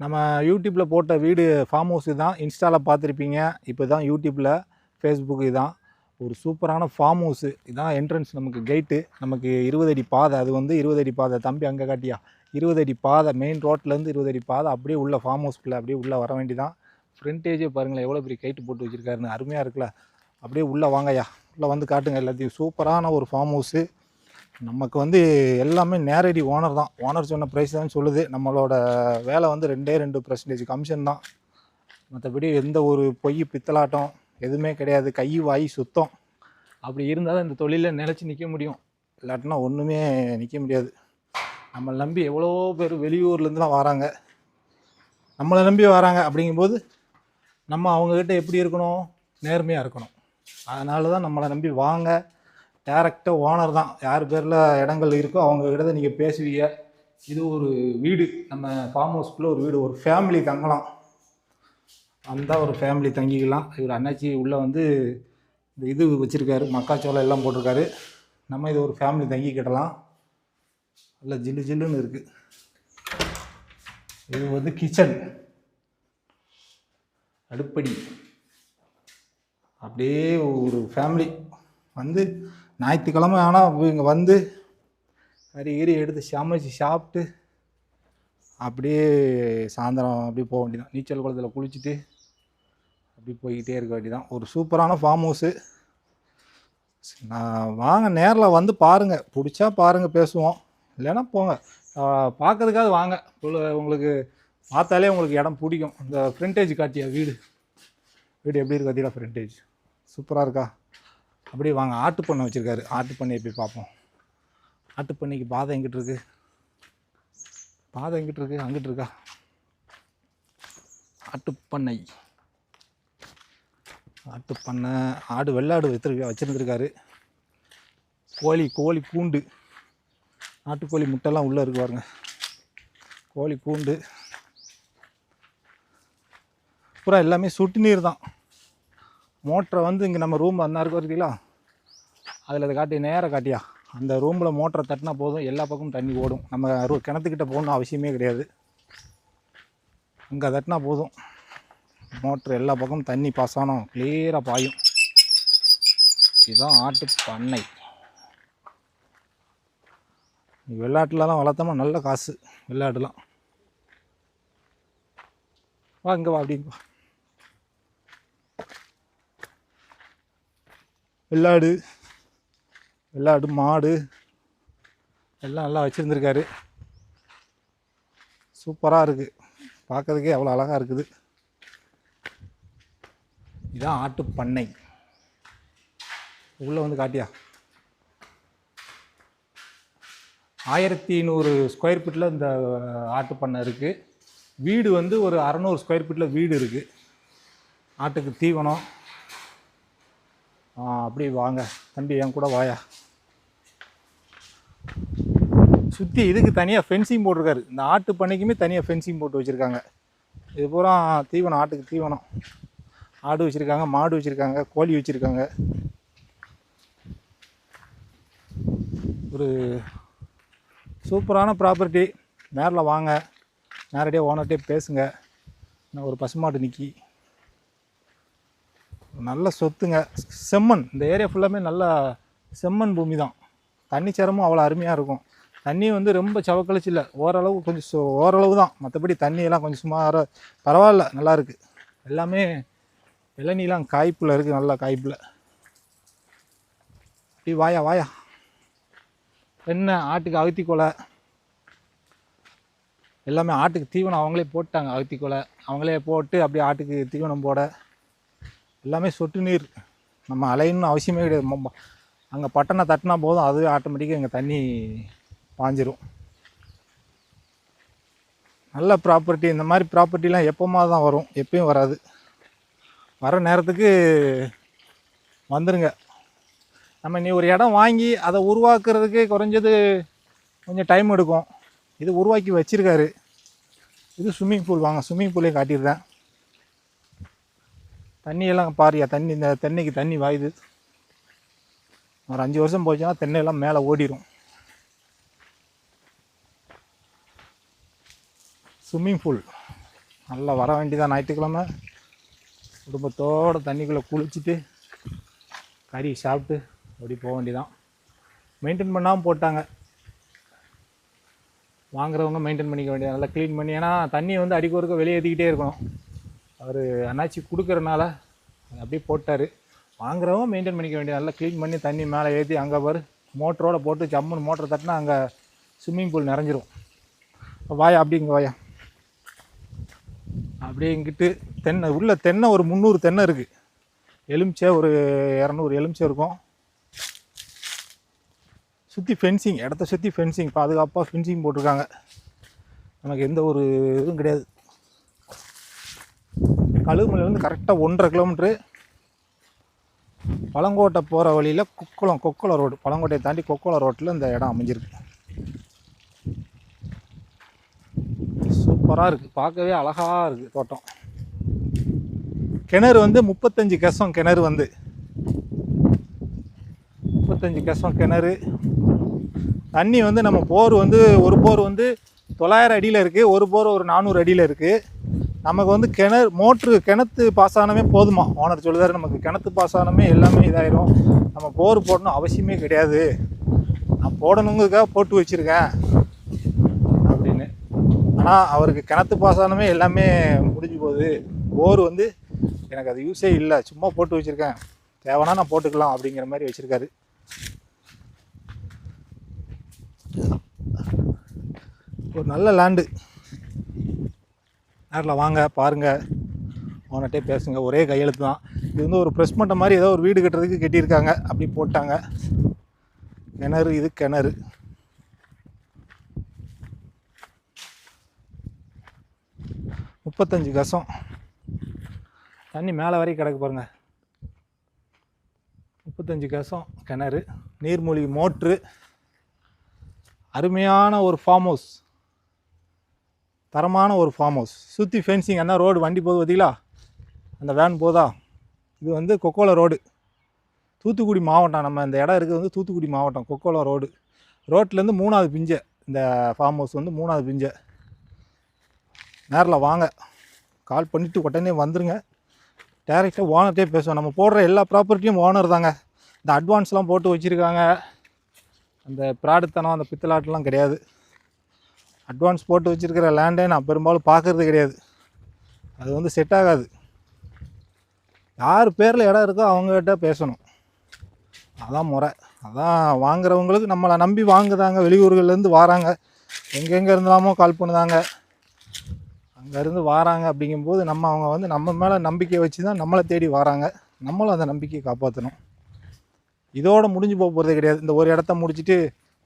நம்ம யூடியூப்பில் போட்ட வீடு ஃபார்ம் ஹவுஸ் தான். இன்ஸ்டாவில் பார்த்துருப்பீங்க. இப்போ தான் யூடியூப்பில், ஃபேஸ்புக்கு இதான் ஒரு சூப்பரான ஃபார்ம் ஹவுஸு. இதான் என்ட்ரன்ஸ், நமக்கு கேட்டு, நமக்கு 20 அடி பாதை. அது வந்து 20 அடி பாதை. தம்பி அங்கே காட்டியா 20 அடி பாதை, மெயின் ரோட்லேருந்து 20 அடி பாதை. அப்படியே உள்ள ஃபார்ம் ஹவுஸ்க்குள்ளே அப்படியே உள்ளே வர வேண்டிதான். ஃப்ரண்டேஜே பாருங்களேன் எவ்வளோ பெரிய கைட்டு போட்டு வச்சுருக்காருன்னு, அருமையாக இருக்குல்ல. அப்படியே உள்ளே வாங்கய்யா, உள்ளே வந்து காட்டுங்க எல்லாத்தையும். சூப்பரான ஒரு ஃபார்ம் ஹவுஸு. நமக்கு வந்து எல்லாமே நேரடி ஓனர் தான். ஓனர் சொன்ன ப்ரைஸ் தான் சொல்லுது. நம்மளோட வேலை வந்து 2% கமிஷன் தான். மற்றபடி எந்த ஒரு பொய் பித்தலாட்டம் எதுவுமே கிடையாது. கை வாய் சுத்தம். அப்படி இருந்தால் தான் இந்த தொழிலில் நிலச்சி நிற்க முடியும். இல்லாட்டினா ஒன்றுமே நிற்க முடியாது. நம்மளை நம்பி எவ்வளோ பேர் வெளியூர்லேருந்துலாம் வராங்க, நம்மளை நம்பி வராங்க. அப்படிங்கும்போது நம்ம அவங்கக்கிட்ட எப்படி இருக்கணும், நேர்மையாக இருக்கணும். அதனால தான் நம்மளை நம்பி வாங்க. டேரெக்டாக ஓனர் தான். யார் பேரில் இடங்கள் இருக்கோ அவங்கக்கிட்ட தான் நீங்கள் பேசுவீங்க. இது ஒரு வீடு, நம்ம ஃபார்ம் ஹவுஸ்க்குள்ளே ஒரு வீடு, ஒரு ஃபேமிலி தங்கலாம். அந்த ஒரு ஃபேமிலி தங்கிக்கலாம். இவர் அண்ணாச்சி உள்ளே வந்து இந்த இது வச்சுருக்காரு, மக்காச்சோளம் எல்லாம் போட்டிருக்காரு. நம்ம இது ஒரு ஃபேமிலி தங்கிக்கிடலாம். நல்லா ஜில்லு ஜில்லுன்னு இருக்குது. இது வந்து கிச்சன், அடுப்படி. அப்படியே ஒரு ஃபேமிலி வந்து ஞாயிற்றுக்கிழமை ஆனால் இங்கே வந்து கறி எடுத்து சமைச்சு சாப்பிட்டு அப்படியே சாயந்தரம் அப்படியே போக வேண்டியதான். நீச்சல் குளத்தில் குளிச்சுட்டு அப்படி போய்கிட்டே இருக்க வேண்டியதான். ஒரு சூப்பரான ஃபார்ம் ஹவுஸு. நான் வாங்க, நேரில் வந்து பாருங்கள். பிடிச்சா பாருங்கள், பேசுவோம். இல்லைன்னா போங்க, பார்க்கறதுக்காவது வாங்க. உங்களுக்கு பார்த்தாலே உங்களுக்கு இடம் பிடிக்கும். இந்த ஃப்ரண்டேஜ் காட்டியா வீடு எப்படி இருக்கு பார்த்தீங்களா? ஃப்ரண்டேஜ் சூப்பராக இருக்கா? அப்படியே வாங்க. ஆட்டு பண்ணை வச்சுருக்காரு. ஆட்டு பண்ணையை போய் பார்ப்போம். ஆட்டு பண்ணைக்கு பாதை எங்கிட்டு இருக்கு? பாதை எங்கிட்டு இருக்கு? அங்கிட்டு இருக்கா? ஆட்டுப்பண்ணை. ஆட்டுப்பண்ணை. ஆடு, வெள்ளாடு வச்சுருந்துருக்காரு. கோழி கூண்டு, நாட்டுக்கோழி முட்டைலாம் உள்ளே இருக்கு பாருங்க. கோழி கூண்டு பூரா எல்லாமே சொட்டு நீர் தான். மோட்டரை வந்து இங்கே நம்ம ரூம் அந்த இருக்கு பார்த்தீங்களா, அதில் அதை காட்டி நேராக காட்டியா அந்த ரூமில் மோட்டரை தட்டினா போதும், எல்லா பக்கமும் தண்ணி ஓடும். நம்ம கிணத்துக்கிட்ட போகணுன்னு அவசியமே கிடையாது. அங்கே தட்டினா போதும், மோட்ரு எல்லா பக்கமும் தண்ணி பாசானம் கிளியராக பாயும். இதுதான் ஆட்டு பண்ணை. வெள்ளாட்டுலலாம் வளர்த்தோமா நல்ல காசு. வெள்ளாட்டுலாம் வா இங்கே வா, அப்படிங்க. வெள்ளாடு மாடு எல்லாம் நல்லா வச்சுருந்துருக்காரு. சூப்பராக இருக்குது, பார்க்கறதுக்கே அவ்வளோ அழகாக இருக்குது. இதுதான் ஆட்டு பண்ணை. உள்ளே வந்து காட்டியா 1100 ஸ்கொயர் ஃபீட்டில் இந்த ஆட்டு பண்ணை இருக்குது. வீடு வந்து ஒரு 600 ஸ்கொயர் ஃபீட்டில் வீடு இருக்குது. ஆட்டுக்கு தீவனம். அப்படி வாங்க தம்பி, என் கூட வாயா. சுற்றி இதுக்கு தனியாக ஃபென்சிங் போட்டிருக்காரு. இந்த ஆட்டு பண்ணைக்குமே தனியாக ஃபென்சிங் போட்டு வச்சுருக்காங்க. இது பூரா தீவனம், ஆட்டுக்கு தீவனம். ஆடு வச்சுருக்காங்க, மாடு வச்சுருக்காங்க, கோழி வச்சுருக்காங்க. ஒரு சூப்பரான ப்ராப்பர்ட்டி. நேரில் வாங்க, நேரடியாக ஓனர்கிட்டே பேசுங்க. இன்னும் ஒரு பசுமாடு நிற்கி நல்ல சொத்துங்க. செம்மண், இந்த ஏரியா ஃபுல்லாமே நல்லா செம்மண் பூமி தான். தண்ணி சேரமும் அவ்வளோ அருமையாக இருக்கும். தண்ணி வந்து ரொம்ப சவக்கழிச்சு இல்லை, ஓரளவு கொஞ்சம் ஓரளவு தான். மற்றபடி தண்ணியெல்லாம் கொஞ்சம் சுமாராக பரவாயில்ல, நல்லாயிருக்கு. எல்லாமே இளநீலாம் காய்ப்பில் இருக்குது, நல்லா காய்ப்பில். அப்படி வாயா. என்ன ஆட்டுக்கு அகத்தி கொலை எல்லாமே. ஆட்டுக்கு தீவனம் அவங்களே போட்டாங்க. அகத்தி கொலை அவங்களே போட்டு அப்படியே ஆட்டுக்கு தீவனம் போட எல்லாமே சொட்டு நீர். நம்ம அலையணும்னு அவசியமே கிடையாது. அங்கே பட்டனை தட்டினா போதும், அதுவே ஆட்டோமேட்டிக்காக இங்கே தண்ணி பாஞ்சிரும். நல்ல ப்ராப்பர்ட்டி. இந்த மாதிரி ப்ராப்பர்ட்டிலாம் எப்போமா தான் வரும், எப்பயும் வராது. வர நேரத்துக்கு வந்துடுங்க. நம்ம நீ ஒரு இடம் வாங்கி அதை உருவாக்குறதுக்கு குறைஞ்சது கொஞ்சம் டைம் எடுக்கும். இது உருவாக்கி வச்சுருக்காரு. இது ஸ்விம்மிங் பூல். வாங்க ஸ்விம்மிங் பூலே காட்டிடுறேன். தண்ணியெல்லாம் பாரியா, தண்ணி இந்த தென்னைக்கு தண்ணி வாயுது. ஒரு 5 வருஷம் போச்சுன்னா தென்னையெல்லாம் மேலே ஓடிடும். ஸ்விம்மிங் பூல் நல்லா வர வேண்டியதான் ஞாயிற்றுக்கிழமை குடும்பத்தோடு தண்ணிக்குள்ளே குளிச்சுட்டு கறி சாப்பிட்டு அப்படி போக வேண்டியதான். மெயின்டைன் பண்ணாமல் போட்டாங்க, வாங்குறவங்க மெயின்டைன் பண்ணிக்க வேண்டியது, நல்லா க்ளீன் பண்ணி. ஏன்னா தண்ணியை வந்து அடிக்க ஒருக்க வெளியே ஏற்றிக்கிட்டே இருக்கணும். அவர் அண்ணாச்சி கொடுக்குறனால அப்படியே போட்டார். வாங்குறவங்க மெயின்டைன் பண்ணிக்க வேண்டியது, நல்லா க்ளீன் பண்ணி தண்ணி மேலே ஏற்றி அங்கே பாரு மோட்டரோடு போட்டு ஜம்முன்னு மோட்டர் தட்டினா அங்கே ஸ்விம்மிங் பூல் நிறைஞ்சிரும். வாயா அப்படி இங்கே வாயா அப்படியே இங்கிட்டு தென்னை உள்ள தென்னை ஒரு 300 தென்னை இருக்குது. எலுமிச்சை ஒரு 200 எலுமிச்சை இருக்கும். சுற்றி ஃபென்சிங், இடத்த சுற்றி ஃபென்சிங், பாதுகாப்பாக ஃபென்சிங் போட்டிருக்காங்க. நமக்கு எந்த ஒரு இதுவும் கிடையாது. கழுகுமலையிலேருந்து கரெக்டாக 1.5 கிலோமீட்ரு. பழங்கோட்டை போகிற வழியில் கொக்குளம் ரோடு, பழங்கோட்டையை தாண்டி கொக்குளம் ரோட்டில் இந்த இடம் அமைஞ்சிருக்கு. சூப்பராக இருக்குது, பார்க்கவே அழகாக இருக்குது தோட்டம். கிணறு வந்து 35 கெசம் கிணறு வந்து 35 கெசம் கிணறு. தண்ணி வந்து நம்ம போர் வந்து ஒரு போர் வந்து 900 அடியில் இருக்குது, ஒரு போர் ஒரு 400 அடியில் இருக்குது. நமக்கு வந்து கிணத்து பாசனமே போதுமா, ஓனர் சொல்லுதாரு. நமக்கு கிணத்து பாசனமே எல்லாமே இதாயிரும், நம்ம போர் போடணும் அவசியமே கிடையாது, நான் போடணுங்கிறதுக்காக போட்டு வச்சுருக்கேன் அப்படின்னு. ஆனால் அவருக்கு கிணத்து பாசனமே எல்லாமே முடிஞ்சு போகுது, போர் வந்து எனக்கு அது யூஸே இல்லை, சும்மா போட்டு வச்சுருக்கேன், தேவைன்னா நான் போட்டுக்கலாம் அப்படிங்கிற மாதிரி வச்சுருக்காரு. ஒரு நல்ல லேண்டு. நேரில் வாங்க பாருங்கள், அவன்கிட்டே பேசுங்க. ஒரே கையெழுத்து தான். இது வந்து ஒரு ப்ரெஸ் மட்டை மாதிரி ஏதோ ஒரு வீடு கட்டுறதுக்கு கட்டியிருக்காங்க, அப்படி போட்டாங்க. கிணறு, இது கிணறு. முப்பத்தஞ்சு கசம் தண்ணி மேலே வரைக்கும் கிடக்கு பாருங்கள். 35 கசம் கிணறு, நீர்மூழ்கி மோட்ரு. அருமையான ஒரு ஃபார்ம் ஹவுஸ், தரமான ஒரு ஃபார்ம் ஹவுஸ். சுற்றி ஃபென்சிங், அந்த ரோடு வண்டி போகுது பார்த்தீங்களா, அந்த வேன் போதா. இது வந்து கொக்கோலம் ரோடு, தூத்துக்குடி மாவட்டம். நம்ம இந்த இடம் இருக்குது வந்து தூத்துக்குடி மாவட்டம், கொக்கோலம் ரோடு. ரோட்லேருந்து 3வது பிஞ்சை, இந்த ஃபார்ம் ஹவுஸ் வந்து 3வது பிஞ்சை. நேரில் வாங்க, கால் பண்ணிவிட்டு உடனே வந்துடுங்க. டேரெக்டாக ஓனர்கிட்டே பேசுவோம். நம்ம போடுற எல்லா ப்ராப்பர்ட்டியும் ஓனர் தாங்க. இந்த அட்வான்ஸ்லாம் போட்டு வச்சுருக்காங்க, அந்த ப்ராடுத்தனம், அந்த பித்தலாட்டெலாம் கிடையாது. அட்வான்ஸ் போட்டு வச்சுருக்கிற லேண்டே நான் பெரும்பாலும் பார்க்குறது கிடையாது, அது வந்து செட் ஆகாது. யார் பேரில் இடம் இருக்கோ அவங்ககிட்ட பேசணும், அதான் முறை. அதான் வாங்குறவங்களுக்கு நம்மளை நம்பி வாங்குதாங்க, வெளியூர்கள்லேருந்து வராங்க, எங்கெங்கே இருந்தாமோ கால் பண்ணுதாங்க, அங்கேருந்து வராங்க. அப்படிங்கும்போது அவங்க வந்து நம்ம மேலே நம்பிக்கை வச்சு தான் நம்மளை தேடி வராங்க, நம்மளும் அந்த நம்பிக்கையை காப்பாற்றணும். இதோடு முடிஞ்சு போகிறது கிடையாது. இந்த ஒரு இடத்த முடிச்சுட்டு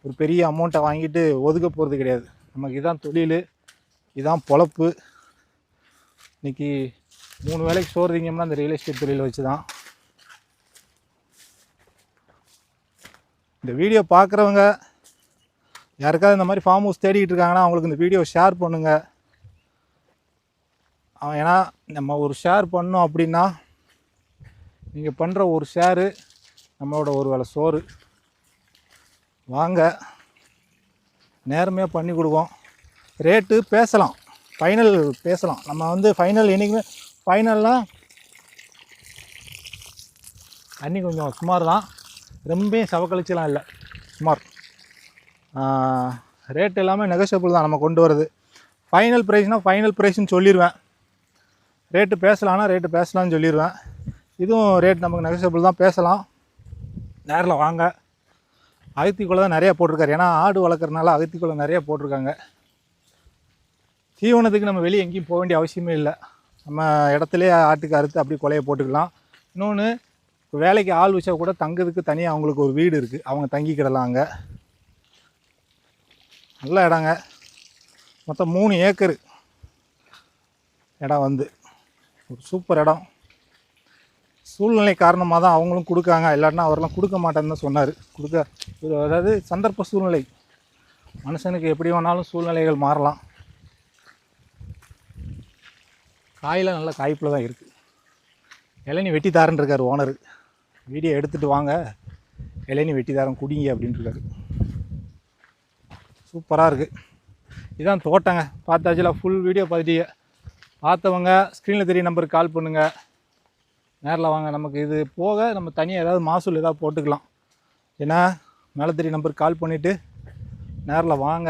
ஒரு பெரிய அமௌண்ட்டை வாங்கிட்டு ஒதுக்க போகிறது கிடையாது. நமக்கு இதான் தொழில், இதான் பொழப்பு. இன்றைக்கி 3 வேளைக்கு சோறு திங்கம்னா அந்த ரியல் எஸ்டேட் தொழிலை வச்சு தான். இந்த வீடியோ பார்க்குறவங்க யாருக்காவது இந்த மாதிரி ஃபார்ம் ஹவுஸ் தேடிக்கிட்டு இருக்காங்கன்னா அவங்களுக்கு இந்த வீடியோ ஷேர் பண்ணுங்கள். ஏன்னா நம்ம ஒரு ஷேர் பண்ணோம் அப்படின்னா நீங்கள் பண்ணுற ஒரு ஷேரு நம்மளோட ஒரு வேளை சோறு. வாங்க, நேர்மையாக பண்ணி கொடுவோம். ரேட்டு பேசலாம், ஃபைனல் பேசலாம். நம்ம வந்து ஃபைனல் என்றைக்குமே ஃபைனல்லாம் தண்ணி கொஞ்சம் சுமார் தான், ரொம்ப சவக்கழிச்சலாம் இல்லை, சுமார். ரேட் எல்லாமே நெகோஷியபிள் தான் நம்ம கொண்டு வரது. ஃபைனல் ப்ரைஸ்னால் ஃபைனல் ப்ரைஸ்ன்னு சொல்லிடுவேன். ரேட்டு பேசலான்னா ரேட்டு பேசலான்னு சொல்லிடுவேன். இதுவும் ரேட் நமக்கு நெகோஷியபிள் தான், பேசலாம். நேரில் வாங்க. அகத்திக்குள்ளே தான் நிறையா போட்டிருக்காரு, ஏன்னா ஆடு வளர்க்குறதுனால அகத்திக்குள்ளே நிறையா போட்டிருக்காங்க. தீவனத்துக்கு நம்ம வெளியே எங்கேயும் போக வேண்டிய அவசியமே இல்லை, நம்ம இடத்துலையே ஆட்டுக்கு அறுத்து அப்படி கொலையை போட்டுக்கலாம். இன்னொன்று, வேலைக்கு ஆள் வச்சா கூட தங்குறதுக்கு தனியாக அவங்களுக்கு ஒரு வீடு இருக்குது, அவங்க தங்கிக்கிடலாம். அங்கே நல்ல இடங்க, மொத்தம் 3 ஏக்கரு இடம் வந்து ஒரு சூப்பர் இடம். சூழ்நிலை காரணமாக தான் அவங்களும் கொடுக்காங்க, இல்லாட்டினா அவரெல்லாம் கொடுக்க மாட்டேன்னு தான் சொன்னார். அதாவது சந்தர்ப்ப சூழ்நிலை, மனுஷனுக்கு எப்படி வேணாலும் சூழ்நிலைகள் மாறலாம். காயெலாம் நல்ல காய்ப்பில் தான் இருக்குது. இளநீ வெட்டி தாரன்னு இருக்கார் ஓனர். வீடியோ எடுத்துகிட்டு வாங்க, இளநீ வெட்டி தாரம் குடிங்க அப்படின்ட்டு இருக்காரு. சூப்பராக இருக்குது. இதுதான் தோட்டங்க, பார்த்தாச்சுல. ஃபுல் வீடியோ பார்த்துட்டீங்க, பார்த்தவங்க ஸ்க்ரீனில் தெரிய நம்பருக்கு கால் பண்ணுங்கள், நேரில் வாங்க. நமக்கு இது போக நம்ம தனியாக ஏதாவது மாசூல் ஏதாவது போட்டுக்கலாம். ஏன்னா மேலே தெரிய நம்பருக்கு கால் பண்ணிவிட்டு நேரில் வாங்க.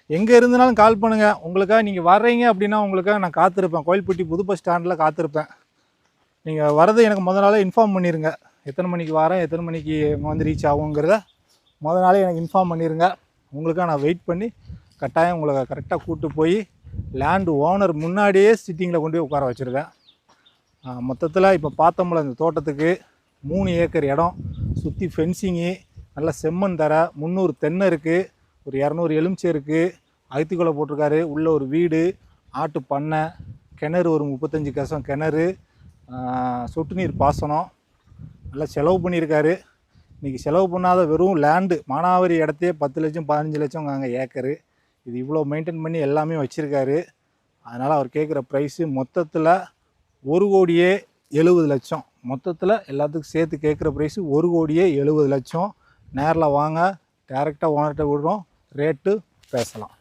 எங்கே இருந்தாலும் கால் பண்ணுங்கள். உங்களுக்காக நீங்கள் வர்றீங்க அப்படின்னா உங்களுக்காக நான் காத்திருப்பேன். கோயில்பட்டி புது பஸ் ஸ்டாண்டில் காத்திருப்பேன். நீங்கள் வரது எனக்கு முதல் நாளே இன்ஃபார்ம் பண்ணிடுங்க. எத்தனை மணிக்கு வரேன், எத்தனை மணிக்கு வந்து ரீச் ஆகுங்கிறத முதல் நாளே எனக்கு இன்ஃபார்ம் பண்ணிடுங்க. உங்களுக்காக நான் வெயிட் பண்ணி கட்டாயம் உங்களை கரெக்டாக கூப்பிட்டு போய் லேண்டு ஓனர் முன்னாடியே சிட்டிங்கில் கொண்டு போய் உட்கார வச்சுருவேன். மொத்தத்தில் இப்போ பார்த்தோம்ல இந்த தோட்டத்துக்கு 3 ஏக்கர் இடம், சுற்றி ஃபென்சிங்கு, நல்ல செம்மண் தர, 300 தென்னை இருக்குது, ஒரு 200 எலுமிச்சை இருக்குது, அகத்திக்குலை போட்டிருக்காரு, உள்ள ஒரு வீடு, ஆட்டு பண்ணை, கிணறு ஒரு 35 கசம் கிணறு, சொட்டு நீர் பாசனம், நல்லா செலவு பண்ணியிருக்காரு. இன்றைக்கி செலவு பண்ணாத வெறும் லேண்டு மானாவாரி இடத்தையே 10 லட்சம் 15 லட்சம் அங்கே ஏக்கரு. இது இவ்வளோ மெயின்டைன் பண்ணி எல்லாமே வச்சுருக்காரு. அதனால் அவர் கேட்குற ப்ரைஸு மொத்தத்தில் 1,70,00,000. மொத்தத்தில் எல்லாத்துக்கும் சேர்த்து கேட்குற ப்ரைஸு 1,70,00,000. நேரில் வாங்க, டேரெக்டாக ஓனர்கிட்ட விடுறோம், ரேட்டு பேசலாம்.